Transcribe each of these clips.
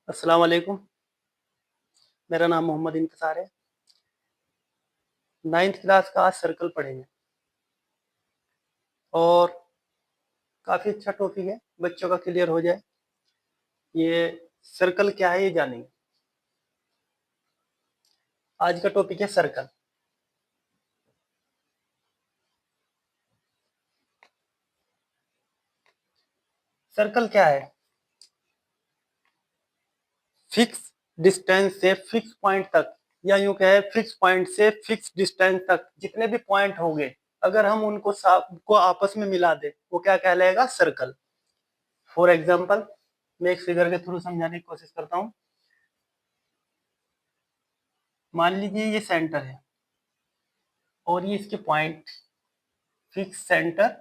अस्सलाम वालेकुम। मेरा नाम मोहम्मद इंतज़ार है। 9th क्लास का आज सर्कल पढ़ेंगे और काफ़ी अच्छा टॉपिक है, बच्चों का क्लियर हो जाए। ये सर्कल क्या है ये जानेंगे। आज का टॉपिक है सर्कल। सर्कल क्या है? फिक्स डिस्टेंस से फिक्स पॉइंट तक या यूँ कहें फिक्स पॉइंट से फिक्स डिस्टेंस तक जितने भी पॉइंट होंगे, अगर हम उनको को आपस में मिला दें, वो क्या कहलाएगा? सर्कल। फॉर एग्जाम्पल मैं एक फिगर के थ्रू समझाने की कोशिश करता हूँ। मान लीजिए ये सेंटर है और ये इसके point fix centre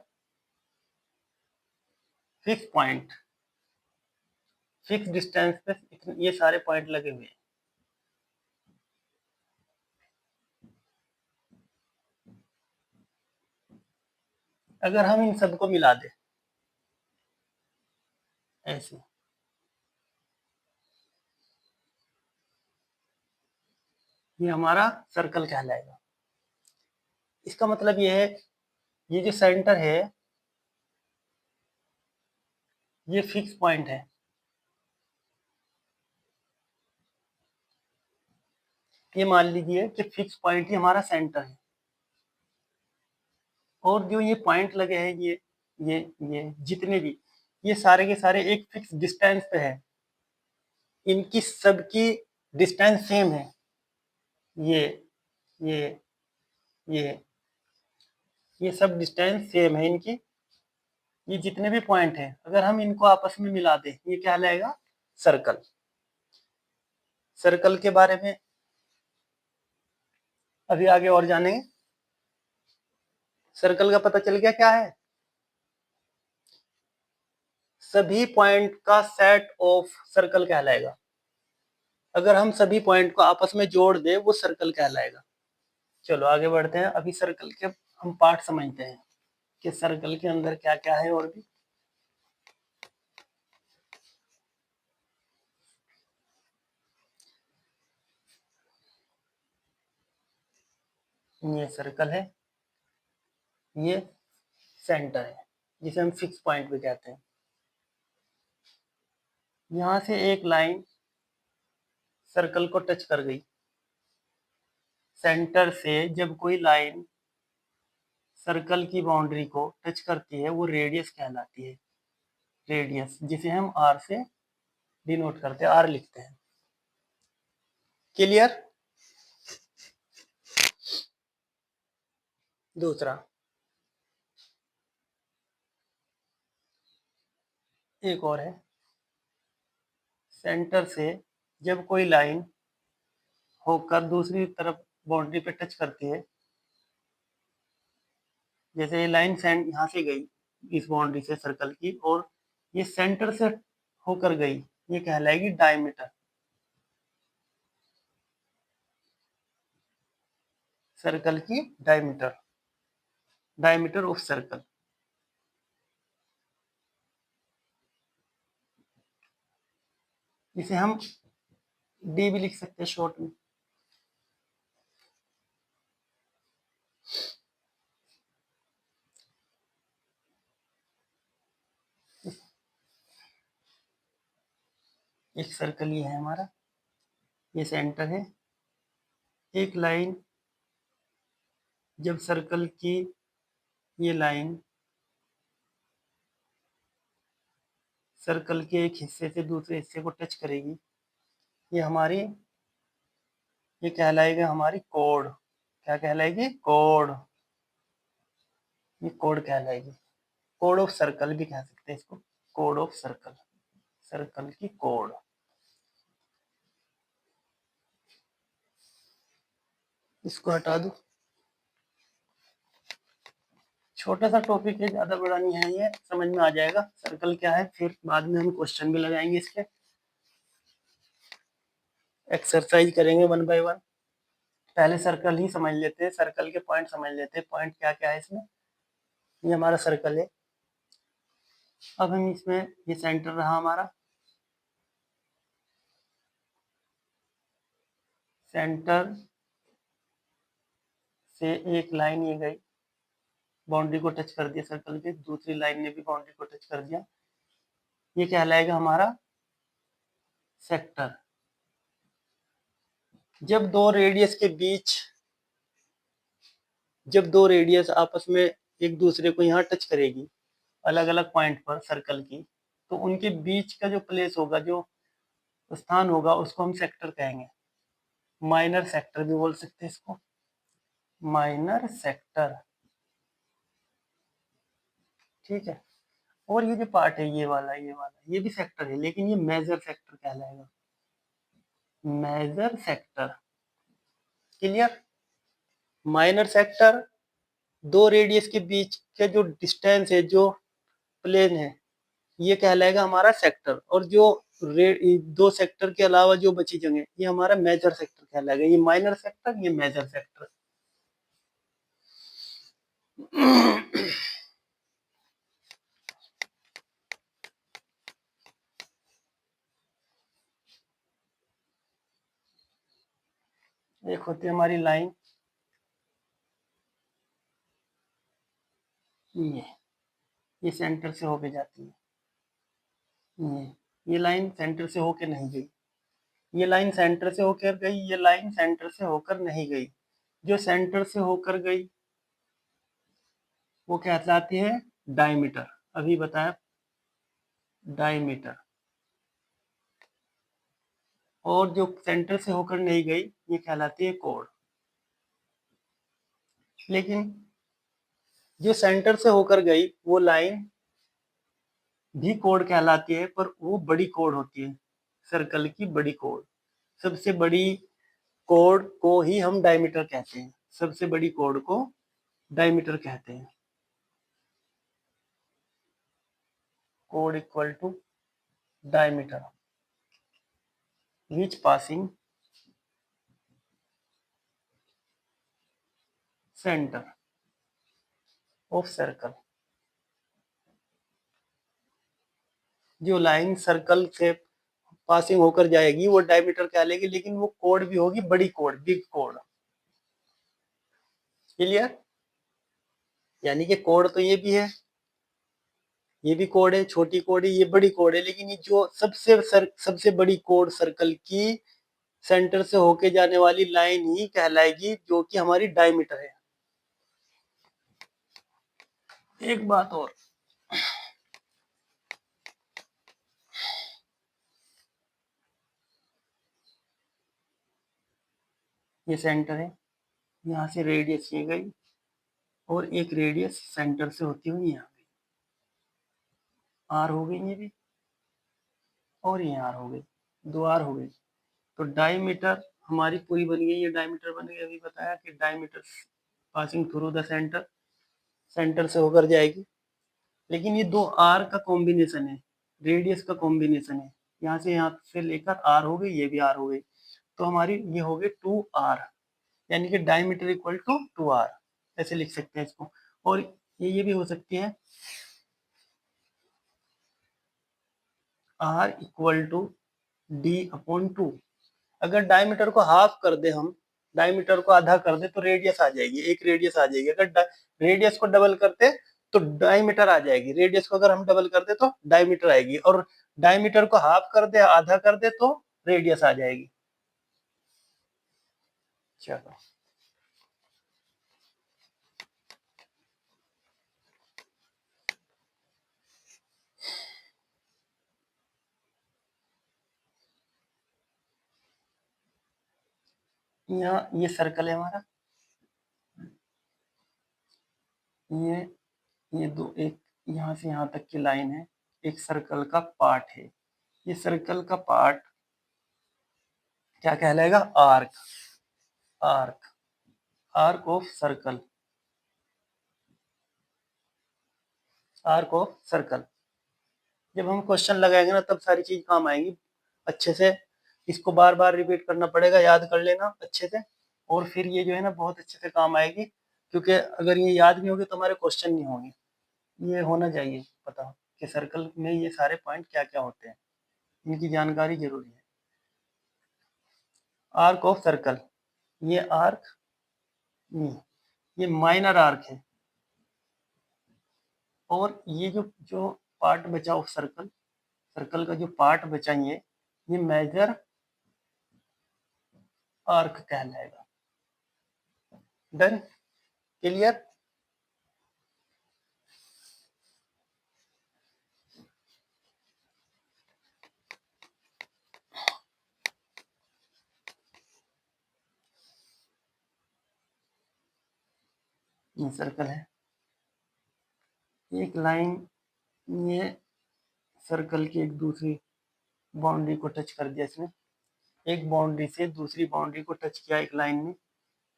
fix point fix distance पे ये सारे पॉइंट लगे हुए हैं। अगर हम इन सबको मिला दें ऐसे, ये हमारा सर्कल कहलाएगा। इसका मतलब ये है, ये जो सेंटर है ये फिक्स पॉइंट है। ये मान लीजिए कि फिक्स पॉइंट ही हमारा सेंटर है और जो ये पॉइंट लगे हैं ये जितने भी, ये सारे के सारे एक फिक्स डिस्टेंस पे है। इनकी सबकी डिस्टेंस सेम है। ये ये ये ये सब डिस्टेंस सेम है इनकी। ये जितने भी पॉइंट हैं, अगर हम इनको आपस में मिला दें, ये क्या कहलाएगा? सर्कल। सर्कल के बारे में अभी आगे और जानेंगे। सर्कल का पता चल गया क्या है? सभी पॉइंट का सेट ऑफ सर्कल कहलाएगा। अगर हम सभी पॉइंट को आपस में जोड़ दें, वो सर्कल कहलाएगा। चलो आगे बढ़ते हैं। अभी सर्कल के हम पार्ट समझते हैं कि सर्कल के अंदर क्या क्या है। और भी ये सर्कल है, ये सेंटर है जिसे हम फिक्स पॉइंट भी कहते हैं। यहां से एक लाइन सर्कल को टच कर गई। सेंटर से जब कोई लाइन सर्कल की बाउंड्री को टच करती है, वो रेडियस कहलाती है। रेडियस, जिसे हम आर से डिनोट करते हैं, आर लिखते हैं। क्लियर? दूसरा एक और है। सेंटर से जब कोई लाइन होकर दूसरी तरफ बाउंड्री पे टच करती है, जैसे ये लाइन यहाँ से गई इस बाउंड्री से सर्कल की, और ये सेंटर से होकर गई, ये कहलाएगी डायमीटर। सर्कल की डायमीटर, डायमीटर ऑफ सर्कल। इसे हम डी भी लिख सकते हैं शॉर्ट में। एक सर्कल ये है हमारा, ये सेंटर है। एक लाइन, जब सर्कल की ये लाइन सर्कल के एक हिस्से से दूसरे हिस्से को टच करेगी, ये हमारी, ये कहलाएगा हमारी कोड। क्या कहलाएगी? कोड। ये कोड कहलाएगी। कोड ऑफ सर्कल भी कह सकते हैं इसको। कोड ऑफ सर्कल, सर्कल की कोड। इसको हटा दो। छोटा सा टॉपिक है, ज्यादा बड़ा नहीं है, ये समझ में आ जाएगा सर्कल क्या है। फिर बाद में हम क्वेश्चन भी लगाएंगे इसके, एक्सरसाइज करेंगे वन बाय वन। पहले सर्कल ही समझ लेते हैं, सर्कल के पॉइंट समझ लेते हैं। पॉइंट क्या क्या है इसमें। ये हमारा सर्कल है। अब हम इसमें, ये सेंटर रहा हमारा, सेंटर से एक लाइन ये गई, बाउंड्री को टच कर दिया सर्कल के, दूसरी लाइन ने भी बाउंड्री को टच कर दिया, ये कहलाएगा हमारा सेक्टर। जब दो रेडियस के बीच, जब दो रेडियस आपस में एक दूसरे को यहाँ टच करेगी अलग अलग पॉइंट पर सर्कल की, तो उनके बीच का जो प्लेस होगा, जो स्थान होगा, उसको हम सेक्टर कहेंगे। माइनर सेक्टर भी बोल सकते हैं इसको, माइनर सेक्टर। ठीक है। और ये जो पार्ट है, ये वाला ये भी सेक्टर है, लेकिन ये मेजर सेक्टर कहलाएगा, major sector. Clear. Minor sector, दो रेडियस के बीच का जो डिस्टेंस है, जो प्लेन है, ये कहलाएगा हमारा सेक्टर। और जो दो सेक्टर के अलावा जो बची जगह, ये हमारा मेजर सेक्टर कहलाएगा। ये माइनर सेक्टर, ये मेजर सेक्टर। एक होती है हमारी लाइन, ये सेंटर से होके जाती है, ये लाइन सेंटर से होके नहीं गई, ये लाइन सेंटर से होकर गई, ये लाइन सेंटर से होकर नहीं गई। जो सेंटर से होकर गई वो कहलाती है डायमीटर। अभी बताया, डायमीटर। और जो सेंटर से होकर नहीं गई, ये कहलाती है कोण। लेकिन जो सेंटर से होकर गई वो लाइन भी कोण कहलाती है, पर वो बड़ी कोण होती है, सर्कल की बड़ी कोण। सबसे बड़ी कोण को ही हम डायमीटर कहते हैं, सबसे बड़ी कोण को डायमीटर कहते हैं। कोण equal to diameter which passing center of circle। जो लाइन सर्कल से पासिंग होकर जाएगी वो डायमीटर कहलाएगी, लेकिन वो कोण भी होगी बड़ी कोण, बिग कोण। क्लियर। यानी कि कोण तो ये भी है, ये भी कोण है, छोटी कोण है, ये बड़ी कोण है, लेकिन ये जो सबसे बड़ी कोण सर्कल की सेंटर से होके जाने वाली लाइन ही कहलाएगी, जो कि हमारी डायमीटर है। एक बात और, ये सेंटर है, यहाँ से रेडियस ये गई और एक रेडियस सेंटर से होती हुई यहाँ गई, आर हो गई ये भी, और ये आर हो गई, दो आर हो गई। तो डायमीटर हमारी पूरी बन गई, ये डायमीटर बन गई। अभी बताया कि diameter passing through the centre, centre से होकर जाएगी। लेकिन ये दो आर का कॉम्बिनेशन है, रेडियस का कॉम्बिनेशन है, यहाँ से लेकर आर हो गई, ये भी आर हो गई, तो हमारी ये हो गई 2r, यानी कि डायमीटर इक्वल टू 2r, ऐसे लिख सकते हैं इसको। और ये भी हो सकती है r इक्वल टू d/2। अगर डायमीटर को हाफ कर दे हम, डायमीटर को आधा कर दे, तो रेडियस आ जाएगी, एक रेडियस आ जाएगी। अगर रेडियस को डबल करते तो डायमीटर आ जाएगी, रेडियस को अगर हम डबल कर दे तो डायमीटर आएगी, और डायमीटर को हाफ कर दे, आधा कर दे, तो रेडियस आ जाएगी। चलो, यहाँ ये सर्कल है हमारा, ये दो, एक यहाँ से यहाँ तक की लाइन है, एक सर्कल का पार्ट है। ये सर्कल का पार्ट क्या कहलाएगा? Arc. Arc, arc of circle, arc of circle. जब हम क्वेश्चन लगाएंगे ना, तब सारी चीज काम आएंगी अच्छे से। इसको बार बार रिपीट करना पड़ेगा, याद कर लेना अच्छे से, और फिर ये जो है ना बहुत अच्छे से काम आएगी। क्योंकि अगर ये याद नहीं होगी तो हमारे क्वेश्चन नहीं होंगे। ये होना चाहिए पता कि सर्कल में ये सारे पॉइंट क्या क्या होते हैं, इनकी जानकारी जरूरी है। आर्क ऑफ सर्कल, ये आर्क, ये माइनर आर्क है, और ये जो जो पार्ट बचा ऑफ सर्कल, सर्कल का जो पार्ट बचा ये मेजर आर्क कहलाएगा। Done, clear. ये सर्कल है, एक लाइन ये सर्कल की एक दूसरी बाउंड्री को टच कर दिया इसने, एक बाउंड्री से दूसरी बाउंड्री को टच किया एक लाइन में,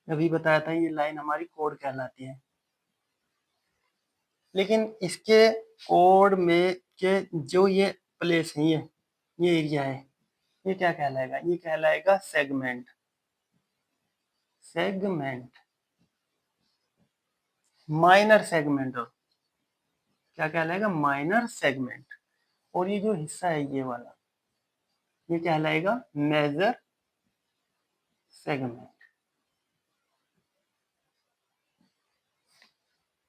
अभी बताया था ये लाइन हमारी कोड कहलाती है। लेकिन इसके कोड में के जो ये प्लेस है, ये एरिया है, ये क्या कहलाएगा, ये कहलाएगा सेगमेंट। सेगमेंट, माइनर सेगमेंट, और क्या कहलाएगा, माइनर सेगमेंट। और ये जो हिस्सा है ये वाला, ये कहलाएगा मेजर सेगमेंट।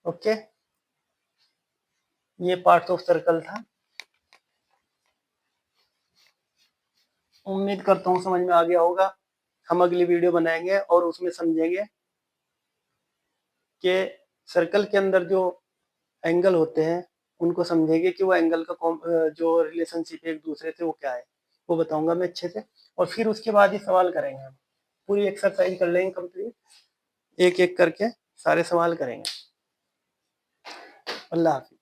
ओके, ये पार्ट ऑफ सर्कल था। उम्मीद करता हूँ समझ में आ गया होगा। हम अगली वीडियो बनाएंगे और उसमें समझेंगे कि सर्कल के अंदर जो एंगल होते हैं उनको समझेंगे कि वो एंगल का जो रिलेशनशिप एक दूसरे से वो क्या है, वो बताऊंगा मैं अच्छे से। और फिर उसके बाद ही सवाल करेंगे, हम पूरी एक्सरसाइज कर लेंगे कंप्लीट, एक एक करके सारे सवाल करेंगे। अल्लाह हाफिज।